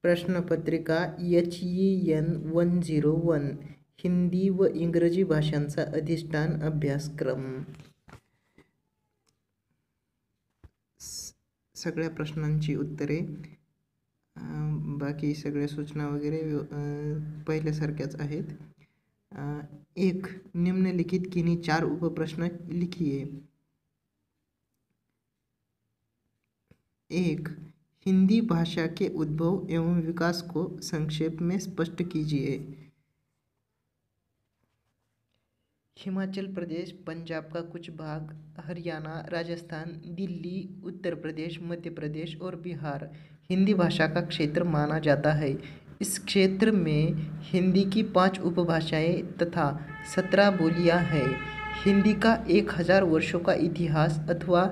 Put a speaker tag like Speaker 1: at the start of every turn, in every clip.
Speaker 1: प्रश्न पत्रिका HEN 101 हिंदी व इंग्रजी भाषांचा अधिष्ठान अभ्यासक्रम। सगळ्या प्रश्नांची उत्तरे, बाकी सगळ्या सूचना वगैरे पहिल्यासारख्याच आहेत। 1. निम्नलिखित किन्हीं 4 उपप्रश्न लिखिए। 1. हिंदी भाषा के उद्भव एवं विकास को संक्षेप में स्पष्ट कीजिए। हिमाचल प्रदेश, पंजाब का कुछ भाग, हरियाणा, राजस्थान, दिल्ली, उत्तर प्रदेश, मध्य प्रदेश और बिहार हिंदी भाषा का क्षेत्र माना जाता है। इस क्षेत्र में हिंदी की 5 उपभाषाएं तथा 17 बोलियां हैं। हिंदी का 1000 वर्षों का इतिहास अथवा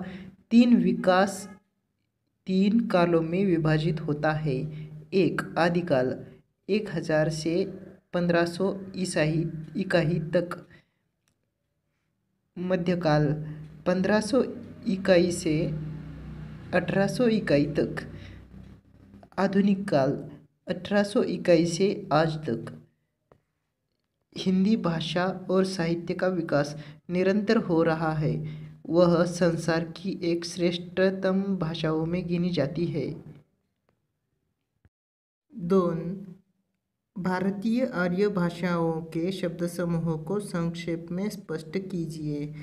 Speaker 1: 3 कालों में विभाजित होता है। 1. आदिकाल 1000 से 1500 ईसाही तक। मध्यकाल 1500 इकाई से 1800 इकाई तक। आधुनिक काल 1800 इकाई से आज तक। हिंदी भाषा और साहित्य का विकास निरंतर हो रहा है। वह संसार की एक श्रेष्ठतम भाषाओं में गिनी जाती है। 2. भारतीय आर्य भाषाओं के शब्द समूहों को संक्षेप में स्पष्ट कीजिए।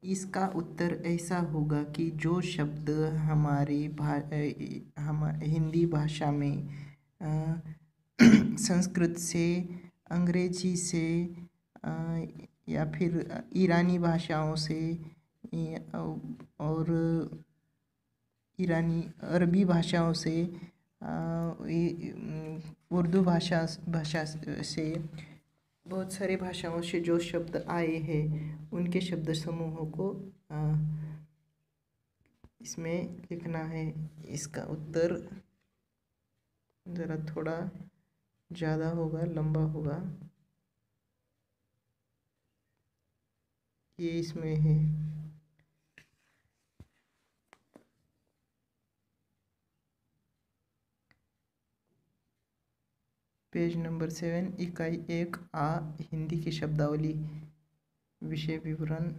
Speaker 1: इसका उत्तर ऐसा होगा कि जो शब्द हिंदी भाषा में संस्कृत से, अंग्रेजी से या फिर ईरानी भाषाओं से और अरबी भाषाओं से, उर्दू भाषा से, बहुत सारी भाषाओं से जो शब्द आए हैं उनके शब्द समूहों को इसमें लिखना है। इसका उत्तर ज़रा थोड़ा ज़्यादा होगा, लंबा होगा। ये इसमें है। पेज नंबर 7, इकाई 1 आ, हिंदी की शब्दावली, विषय विवरण,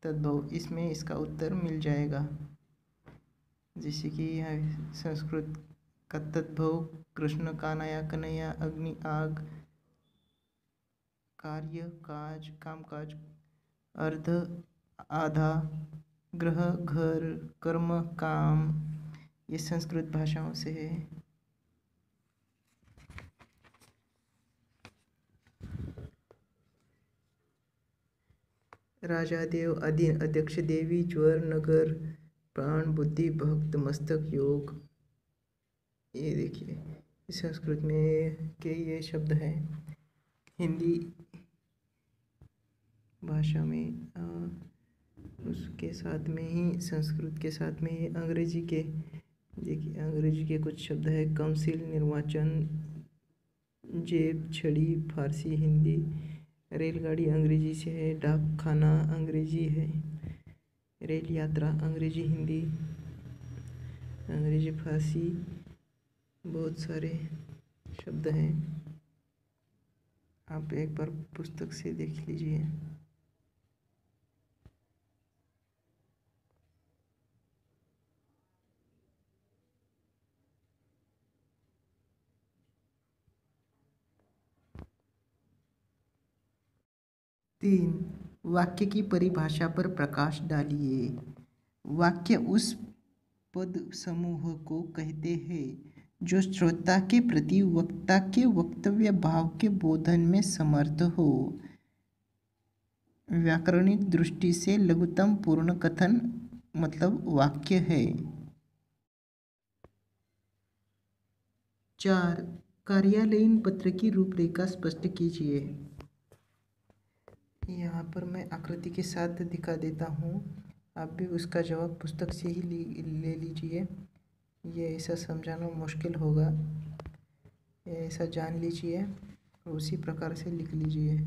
Speaker 1: तद्भव। इसमें इसका उत्तर मिल जाएगा। जैसे कि यहाँ संस्कृत का तद्भव, कृष्ण कानाया कन्हैया, अग्नि आग, कार्य काज कामकाज, अर्ध आधा, ग्रह घर, कर्म काम, ये संस्कृत भाषाओं से है। राजा देव, अधीन, अध्यक्ष, देवी, ज्वर, नगर, प्राण, बुद्धि, भक्त, मस्तक, योग। ये देखिए संस्कृत में के ये शब्द हैं। हिंदी भाषा में उसके साथ में ही, संस्कृत के साथ में ये अंग्रेजी के, देखिए अंग्रेजी के कुछ शब्द है। काउंसिल, निर्वाचन, जेब, छड़ी, फारसी, हिंदी। रेलगाड़ी अंग्रेजी से है। डाक खाना अंग्रेजी है। रेल यात्रा अंग्रेजी, हिंदी, अंग्रेजी, फारसी, बहुत सारे शब्द हैं। आप एक बार पुस्तक से देख लीजिए। तीन, वाक्य की परिभाषा पर प्रकाश डालिए। वाक्य उस पद समूह को कहते हैं जो श्रोता के प्रति वक्ता के वक्तव्य भाव के बोधन में समर्थ हो। व्याकरणिक दृष्टि से लघुतम पूर्ण कथन मतलब वाक्य है। 4, कार्यालयीन पत्र की रूपरेखा स्पष्ट कीजिए। यहाँ पर मैं आकृति के साथ दिखा देता हूँ, आप भी उसका जवाब पुस्तक से ही ले लीजिए। ये ऐसा समझाना मुश्किल होगा, ये ऐसा जान लीजिए और उसी प्रकार से लिख लीजिए।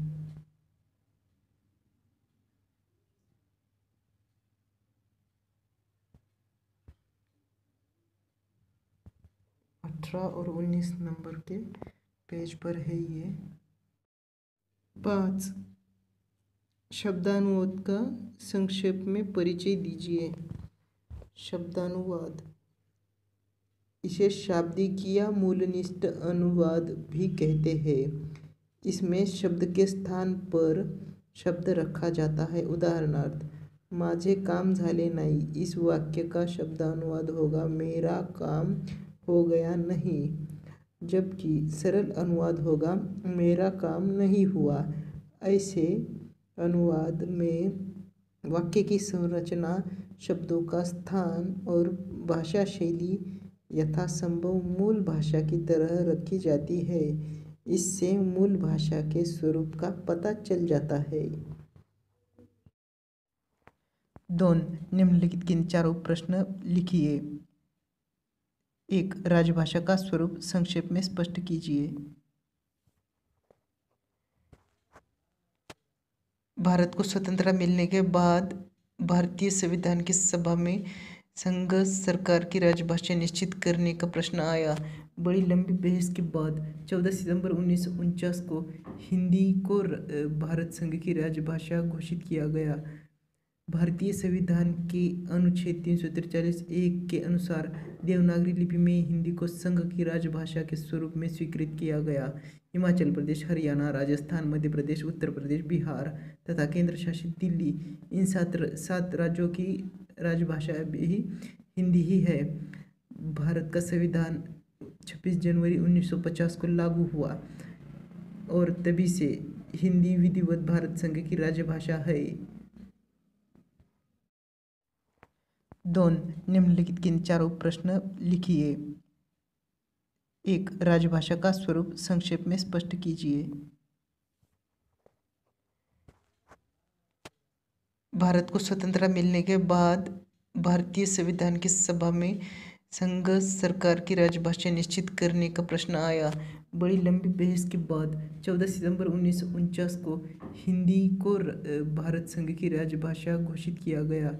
Speaker 1: 18 और 19 नंबर के पेज पर है ये। 5 शब्दानुवाद का संक्षेप में परिचय दीजिए। शब्दानुवाद, इसे शाब्दिक या मूलनिष्ठ अनुवाद भी कहते हैं। इसमें शब्द के स्थान पर शब्द रखा जाता है। उदाहरणार्थ, माझे काम झाले नाही, इस वाक्य का शब्दानुवाद होगा मेरा काम हो गया नहीं, जबकि सरल अनुवाद होगा मेरा काम नहीं हुआ। ऐसे अनुवाद में वाक्य की संरचना, शब्दों का स्थान और भाषा शैली यथासंभव मूल भाषा की तरह रखी जाती है। इससे मूल भाषा के स्वरूप का पता चल जाता है। 2 निम्नलिखित के चारों प्रश्न लिखिए। 1 राजभाषा का स्वरूप संक्षेप में स्पष्ट कीजिए। भारत को स्वतंत्रता मिलने के बाद भारतीय संविधान की सभा में संघ सरकार की राजभाषा निश्चित करने का प्रश्न आया। बड़ी लंबी बहस के बाद 14 सितंबर 1949 को हिंदी को भारत संघ की राजभाषा घोषित किया गया। भारतीय संविधान के अनुच्छेद 343(1) के अनुसार देवनागरी लिपि में हिंदी को संघ की राजभाषा के स्वरूप में स्वीकृत किया गया। हिमाचल प्रदेश, हरियाणा, राजस्थान, मध्य प्रदेश, उत्तर प्रदेश, बिहार तथा केंद्र शासित दिल्ली, इन 7 राज्यों की राजभाषा भी हिंदी ही है। भारत का संविधान 26 जनवरी 1950 को लागू हुआ और तभी से हिंदी विधिवत भारत संघ की राजभाषा है। 2 निम्नलिखित के चारों प्रश्न लिखिए। 1 राजभाषा का स्वरूप संक्षेप में स्पष्ट कीजिए। भारत को स्वतंत्रता मिलने के बाद भारतीय संविधान की सभा में संघ सरकार की राजभाषा निश्चित करने का प्रश्न आया। बड़ी लंबी बहस के बाद 14 सितंबर 1949 को हिंदी को भारत संघ की राजभाषा घोषित किया गया।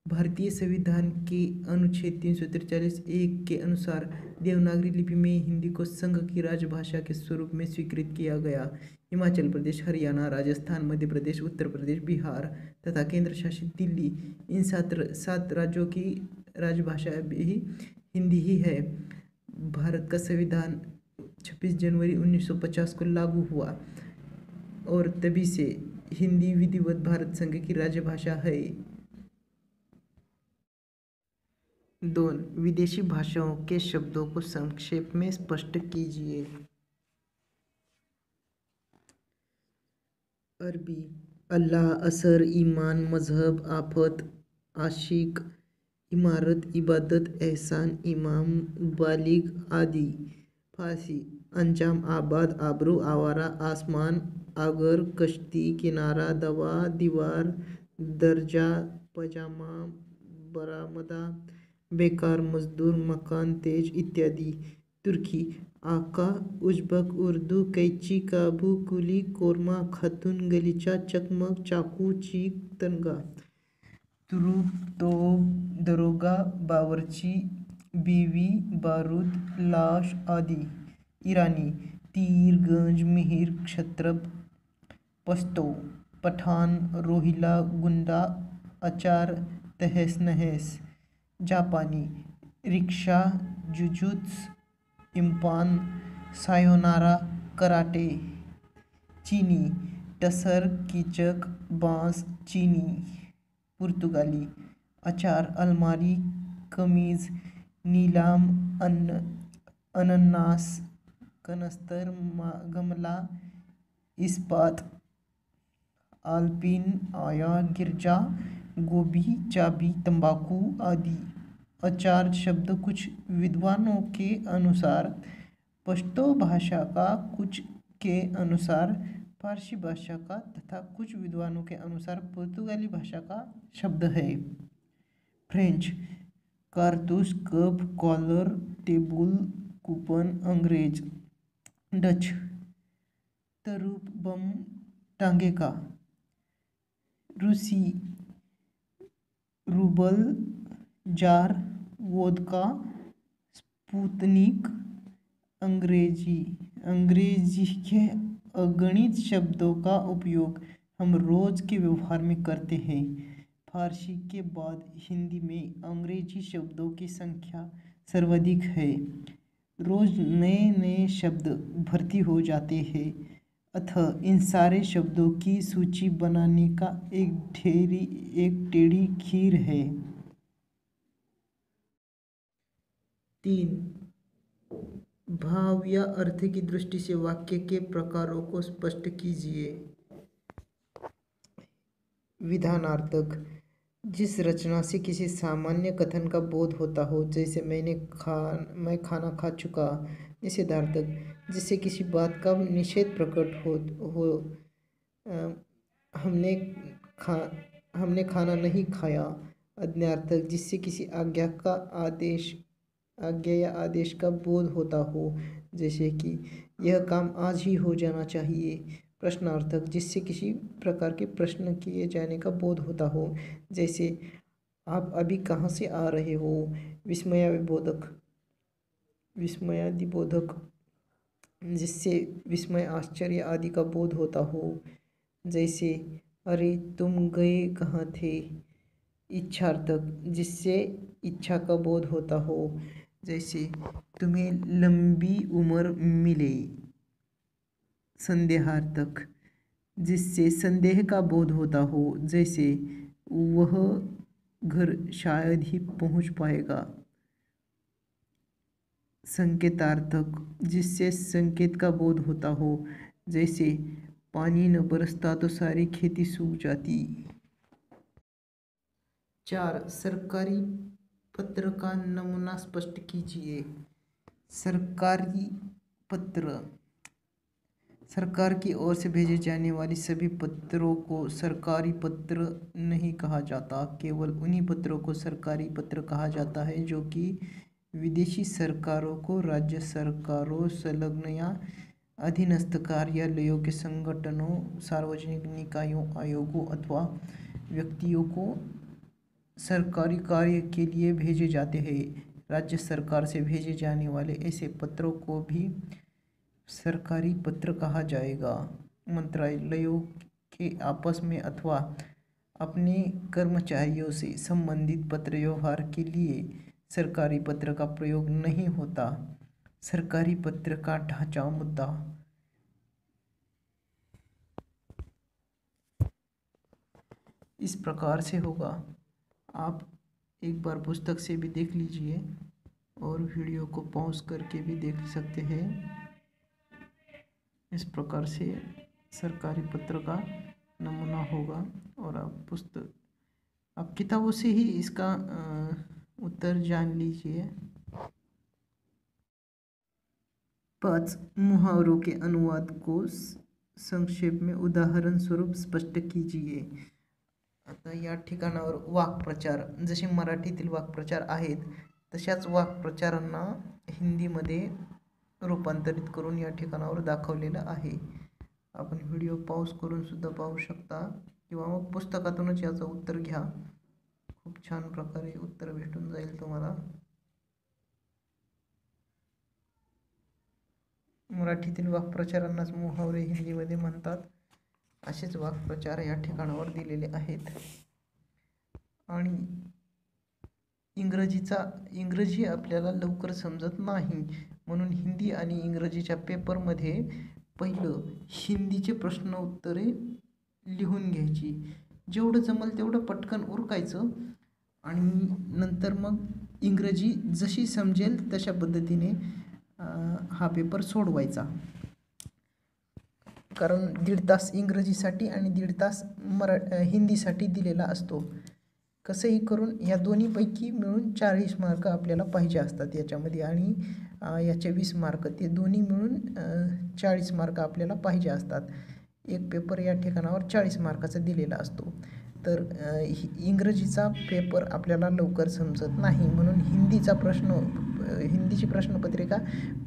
Speaker 1: भारतीय संविधान के अनुच्छेद 343(1) के अनुसार देवनागरी लिपि में हिंदी को संघ की राजभाषा के स्वरूप में स्वीकृत किया गया। हिमाचल प्रदेश, हरियाणा, राजस्थान, मध्य प्रदेश, उत्तर प्रदेश, बिहार तथा केंद्र शासित दिल्ली, इन 7 राज्यों की राजभाषा भी हिंदी ही है। भारत का संविधान 26 जनवरी 1950 को लागू हुआ और तभी से हिंदी विधिवत भारत संघ की राजभाषा है। 2 विदेशी भाषाओं के शब्दों को संक्षेप में स्पष्ट कीजिए। अरबी, अल्लाह, असर, ईमान, मजहब, आफत, आशिक, इमारत, इबादत, एहसान, इमाम, बालिग आदि। फारसी, अंजाम, आबाद, आबरू, आवारा, आसमान, आगर, कश्ती, किनारा, दवा, दीवार, दर्जा, पजामा, बरामदा, बेकार, मजदूर, मकान, तेज इत्यादि। तुर्की, आका, उज़्बक, उर्दू, कैची, काबू, कुली, कोरमा, खातून, गलीचा, चकमक, चाकू, चीक, तनगा। तुरुप, तोप, दरोगा, बावर्ची, बीवी, बारूद, लाश आदि। ईरानी, तीर, गंज, मिहिर, क्षत्रप, पश्तो, पठान, रोहिला, गुंडा, अचार, तहस नहस। जापानी, रिक्शा, जुजुत्सु, इम्पान, सायोनारा, कराटे। चीनी, टसर, कीचक, बांस, चीनी। पुर्तगाली, अचार, अलमारी, कमीज, नीलाम, अनन्नास, कनस्तर, गमला, इस्पात। आलपिन, आया, गिरजा, गोभी, चाबी, तंबाकू आदि। अचार शब्द कुछ विद्वानों के अनुसार पश्तो भाषा का, कुछ के अनुसार फारसी भाषा का तथा कुछ विद्वानों के अनुसार पुर्तगाली भाषा का शब्द है। फ्रेंच, कारतूस, कप, कॉलर, टेबुल, कूपन, अंग्रेज। डच, तरूप, बम, टांगे का। रूसी, रूबल, जार, वोदका, स्पुतनिक, अंग्रेजी अंग्रेजी के अगणित शब्दों का उपयोग हम रोज के व्यवहार में करते हैं। फारसी के बाद हिंदी में अंग्रेजी शब्दों की संख्या सर्वाधिक है। रोज नए नए शब्द भर्ती हो जाते हैं, अतः इन सारे शब्दों की सूची बनाने का एक टेढ़ी खीर है। 3. भाव या अर्थ की दृष्टि से वाक्य के प्रकारों को स्पष्ट कीजिए। विधानार्थक, जिस रचना से किसी सामान्य कथन का बोध होता हो, जैसे मैं खाना खा चुका। निषेधार्थक, जिससे किसी बात का निषेध प्रकट हो हमने खाना नहीं खाया। आज्ञार्थक, जिससे किसी आज्ञा या आदेश का बोध होता हो, जैसे कि यह काम आज ही हो जाना चाहिए। प्रश्नार्थक, जिससे किसी प्रकार के प्रश्न किए जाने का बोध होता हो, जैसे आप अभी कहाँ से आ रहे हो। विस्मयादिबोधक, जिससे विस्मय, आश्चर्य आदि का बोध होता हो, जैसे अरे तुम गए कहाँ थे। इच्छार्थक, जिससे इच्छा का बोध होता हो, जैसे तुम्हें लंबी उम्र मिले। संदेहार्थक, जिससे संदेह का बोध होता हो, जैसे वह घर शायद ही पहुंच पाएगा। संकेतार्थक, जिससे संकेत का बोध होता हो, जैसे पानी न बरसता तो सारी खेती सूख जाती। 4. सरकारी पत्र का नमूना स्पष्ट कीजिए। सरकारी पत्र सरकार की ओर से भेजे जाने वाली सभी पत्रों को सरकारी पत्र नहीं कहा जाता। केवल उन्हीं पत्रों को सरकारी पत्र कहा जाता है जो कि विदेशी सरकारों को, राज्य सरकारों, संलग्न या अधीनस्थ कार्यालयों के संगठनों, सार्वजनिक निकायों, आयोगों अथवा व्यक्तियों को सरकारी कार्य के लिए भेजे जाते हैं। राज्य सरकार से भेजे जाने वाले ऐसे पत्रों को भी सरकारी पत्र कहा जाएगा। मंत्रालयों के आपस में अथवा अपने कर्मचारियों से संबंधित पत्र व्यवहार के लिए सरकारी पत्र का प्रयोग नहीं होता। सरकारी पत्र का ढांचा मुद्दा। इस प्रकार से होगा। आप एक बार पुस्तक से भी देख लीजिए और वीडियो को पॉज करके भी देख सकते हैं। इस प्रकार से सरकारी पत्र का नमूना होगा और आप किताबों से ही इसका उत्तर जान लीजिए। 5. मुहावरों के अनुवाद को संक्षेप में उदाहरण स्वरूप स्पष्ट कीजिए। आता या ठिकाणावर वाक्प्रचार, जसे मराठीतील वाक्प्रचार आहेत तशाच वाक्प्रचारांना हिंदीमध्ये रूपांतरित करून या ठिकाणावर दाखवलेलं आहे। आपण व्हिडिओ पॉज करून सुद्धा पाहू शकता किंवा मग पुस्तकातूनच याचं उत्तर घ्या। खूप छान प्रकारे उत्तर भेटून जाईल तुम्हाला। मराठीतील वाक्प्रचारांनाच मुहावरे हिंदीमध्ये म्हणतात। असेच वाक्प्रचार या ठिकाणावर दिलेले आहेत। आणि इंग्रजी आपल्याला लवकर समजत नाही, म्हणून हिंदी आणि इंग्रजीच्या पेपरमध्ये पहिलं हिंदीचे प्रश्न उत्तरे लिहून घ्यायची। जेवढं जमल तेवढं पटकन उरकायचं आणि नंतर मग इंग्रजी जशी समजेल तशा पद्धतीने हा पेपर सोडवायचा। कारण 1.5 तास इंग्रजीसाठी आणि 1.5 तास हिंदीसाठी दिलेला असतो। कसंही करून या दोन्हीपैकी मिळून 40 मार्क आपल्याला पाहिजे असतात याच्यामध्ये आणि याचे 20 मार्क, ते दोन्ही मिळून 40 मार्क आपल्याला पाहिजे असतात। एक पेपर या ठिकाणावर 40 मार्काचा दिलेला असतो। तर इंग्रजीचा पेपर आपल्याला लवकर समजत नाही, म्हणून हिंदीची प्रश्नपत्रिका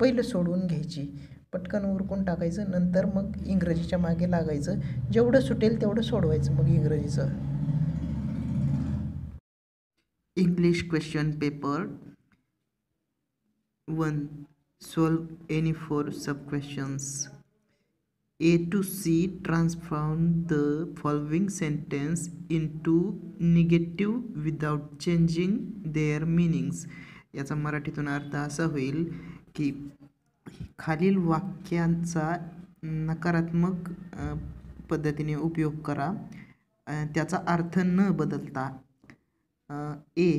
Speaker 1: पहिलं सोडवून घ्यायची, पटकन उरकून टाकायचं, नंतर मग इंग्रजीच्या मागे लागायचं। जेवढं सुटेल तेवढं सोडवायचं मग इंग्रजीचं। English question paper 1 Solve any four sub questions. A to C transform the following sentence into negative without changing their meanings. याचा मराठीतून अर्थ असा होईल की खालील वाक्यांचा नकारात्मक पद्धतीने उपयोग करा, त्याचा अर्थ न बदलता. A,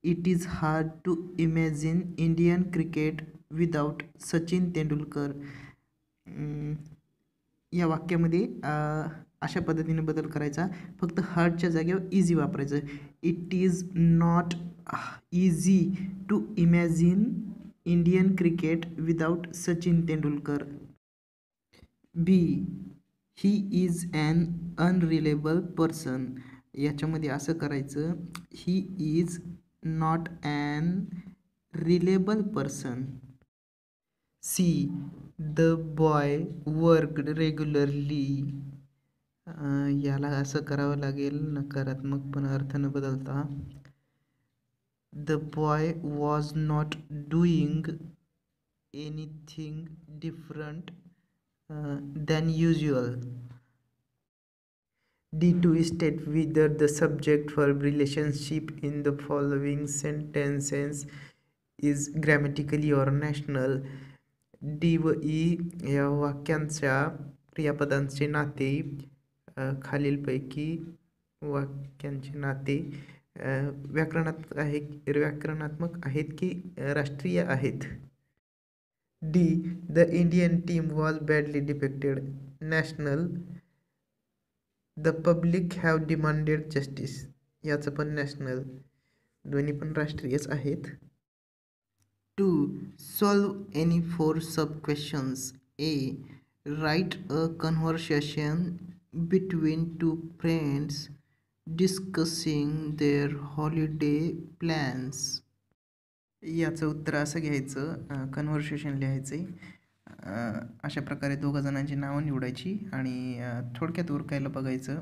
Speaker 1: it is hard to imagine Indian cricket without Sachin Tendulkar. या वाक्यामध्ये अशा पद्धतीने बदल करायचा, फक्त हार्डच्या जागेवर इझी वापरायचं. It is not easy to imagine Indian cricket without Sachin Tendulkar. B, he is an unreliable person. याच्यामध्ये असं करायचं, he is not an reliable person. C, the boy worked regularly. याला असं करावं लागेल, नकारात्मक पण अर्थ न बदलता. The boy was not doing anything different than usual. D, to state whether the subject verb relationship in the following sentences is grammatical or national. D व E या वाक्यांच्या क्रियापदांचे नाते खालीलपैकी वाक्यांचे नाते व्याकरणात्मक आहेत की राष्ट्रीय आहेत. D, the Indian team was badly depicted. National, the public have demanded justice. याचं पण नॅशनल. दोन्ही पण राष्ट्रीयच आहेत. 2. Solve any four sub questions. A, write a conversation between two friends discussing their holiday plans. याचं उत्तर असं घ्यायचं, कन्व्हर्सेशन लिहायचं. अशा प्रकारे दोघं जणांची नावं निवडायची आणि थोडक्यात उरकायला बघायचं.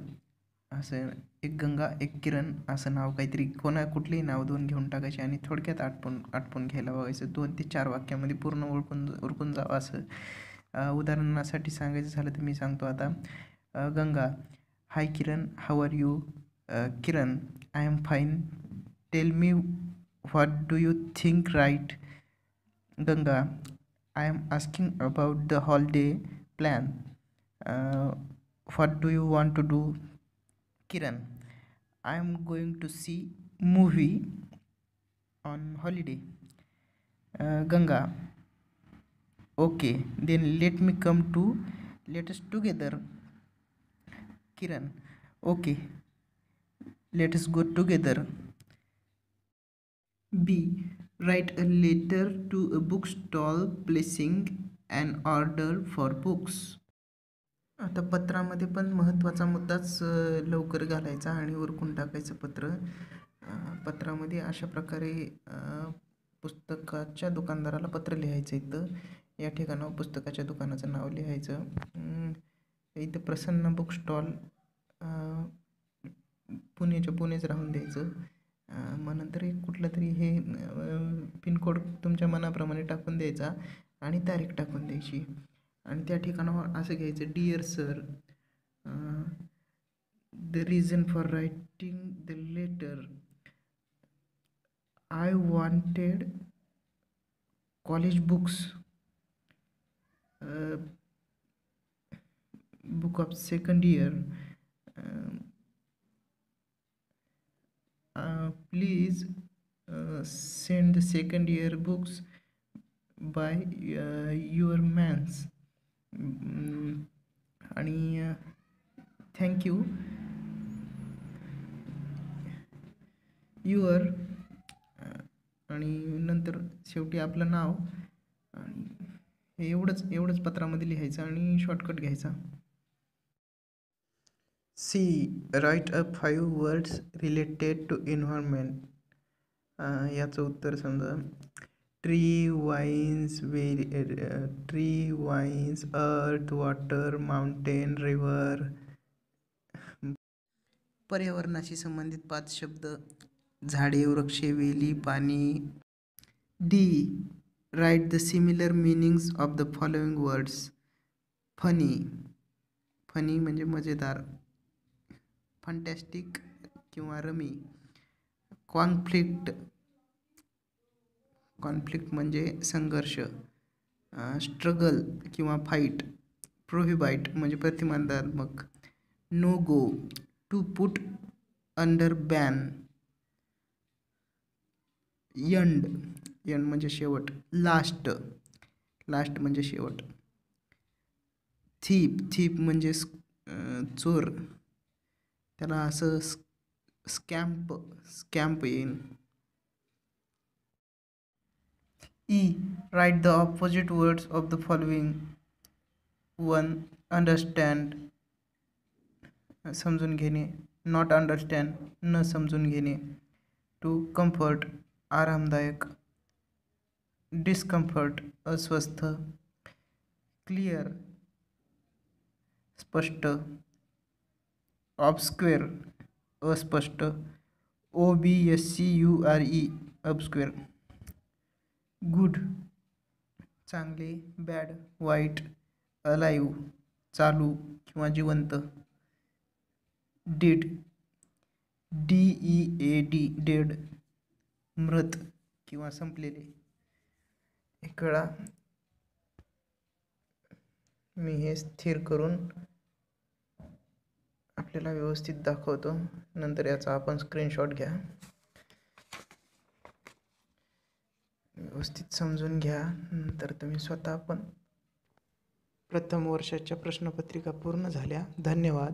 Speaker 1: असं एक गंगा एक किरण असं नाव काहीतरी कुठलेही नाव दोन घेऊन टाकायचे आणि थोडक्यात आटपून घ्यायला बघायचं. 2 ते 4 वाक्यामध्ये पूर्ण उरकून जावं असं. उदाहरणासाठी सांगायचं झालं तर मी सांगतो आता. Ganga, hi Kiran, how are you? Kiran, I am fine, tell me what do you think right? Ganga, I am asking about the holiday plan. What do you want to do? Kiran, I am going to see movie on holiday. Ganga, okay, then let us together. Kiran, okay, let us go together. B, write a letter to a bookstall placing an order for books. आता पत्रामध्ये पण महत्त्वाचा मुद्दाच लवकर घालायचा आणि उरकून टाकायचं पत्र. पत्रामध्ये अशा प्रकारे पुस्तकाच्या दुकानदाराला पत्र लिहायचं. इथं या ठिकाणावर पुस्तकाच्या दुकानाचं नाव लिहायचं. इथं प्रसन्न बुक स्टॉल पुणेच राहून द्यायचं. मग नंतर एक कुठलं तरी हे पिनकोड तुमच्या मनाप्रमाणे टाकून द्यायचा आणि तारीख टाकून द्यायची आणि त्या ठिकाणावर असं घ्यायचं, dear sir, the reason for writing the letter, I wanted college books, book of second year, please send the second year books by your mans. आणि thank you your आणि नंतर शेवटी आपलं नाव. आणि हे एवढंच पत्रामध्ये लिहायचं आणि शॉर्टकट घ्यायचा. C, write a 5 words related to environment. याचं उत्तर समजा, ट्री वाईन्स, अर्थ, वॉटर, माउंटेन, रिव्हर. पर्यावरणाशी संबंधित 5 शब्द, झाडे, वृक्ष, वेली, पाणी. D, write the similar meanings of the following words. Funny, funny म्हणजे मजेदार. फंटॅस्टिक किंवा रमी. कॉन्फ्लिक्ट, कॉन्फ्लिक्ट म्हणजे संघर्ष. स्ट्रगल किंवा फाईट. प्रोहिबाईट म्हणजे प्रतिबंधात्मक. No go, to put under ban. End, end म्हणजे शेवट. लास्ट, लास्ट म्हणजे शेवट. थीप, थीप म्हणजे चोर. त्याला असं स्कॅम्प, स्कॅम्प येईल. E, write the opposite words of the following. One, understand समजून घेणे. नॉट अंडरस्टँड न समजून घेणे. टू, कम्फर्ट आरामदायक. डिस्कम्फर्ट अस्वस्थ. क्लिअर स्पष्ट. ऑब्स्क्युअर अस्पष्ट. OBSCURE obscure. गुड चांगले. बॅड वाईट. अलाइव चालू किंवा जिवंत. डेड DEAD डेड मृत किंवा संपलेले. एक वेळा मी हे स्थिर करून आपल्याला व्यवस्थित दाखवतो, नंतर याचा आपण स्क्रीनशॉट घ्या. व्यवस्थित समजून घ्या, नंतर तुम्ही स्वतः पण. प्रथम वर्षाच्या प्रश्नपत्रिका पूर्ण झाल्या. धन्यवाद.